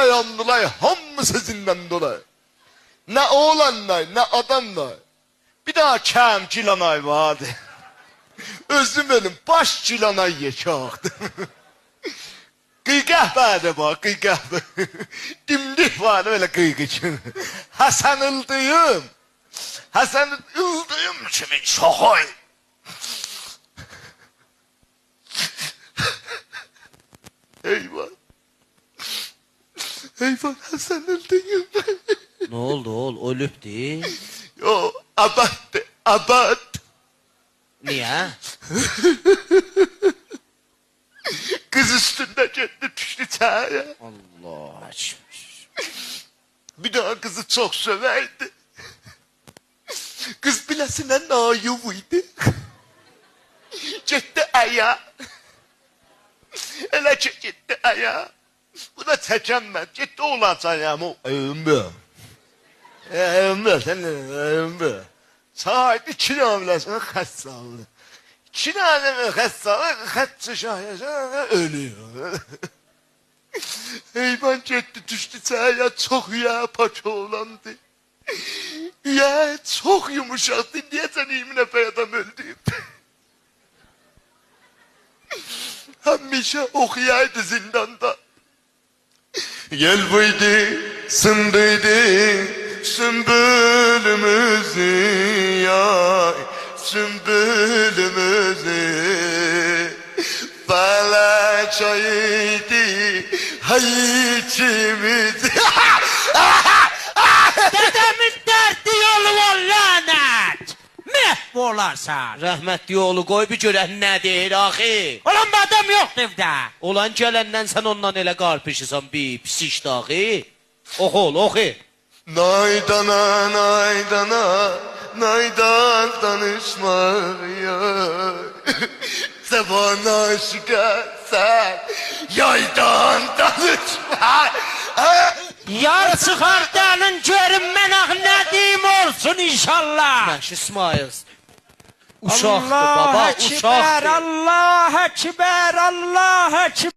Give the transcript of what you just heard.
dayandılar, hamısı zindandılar. Ne oğlanlar, ne adamlar. Bir daha kem cilanay vardı. Özüm benim baş cilanay yaşaktı. Kıygah vardı bak, kıygah. Dimdik vardı öyle kıygıcın. Hasan Ildıyım. Hasan Ildıyım kimin şokoy. Eyvah. Eyvah Hasan Ildıyım. Ne oldu oğul? Ölüp değil. Yo, abattı, abat. Niye? Kız üstünde kendi düştü çaya. Allah aşkına. Bir daha kızı çok söverdi. Kız bilesine naiviydi. Gitti aya. Elə ki gitti aya. Bu da çəkənməz. Gitti olacağım o ömrü. Ömrü, sen ömrü. Saat 2 namilesine xətt saldı. 2 namilesine xətt saldı, xətt çıxayacaq, ölüyor. Heyvan gitti düştü çaya, çok ya paça olandı. Ya çok yumuşaktı, niye sen İmine Bey adam öldü? Hamisha okuyaydı zindanda. Gel buydu, sındıydı, sümbülümüzü ya, sümbülümüzü. Falaçaydı, hayçimiz. Dedemin derdi yolu var lanet. Meh olarsan. Rəhmətli oğlu qoy bir görək nə deyir axı. Ulan bu adam yoktu evde. Olan gələndən sən ondan elə qarpışısan bir pis axı. Oxu ol, oxu. Naydana, naydana, naydan danışmak ya. Sabana aşıka sen, yaydan danışma. Yar çıkar dalın görünmen ah ne diyeyim olsun inşallah. Məş İsmail. Uşaqdır baba, uşaqdır. Allah Ekber, Allah Ekber, Allah Ekber.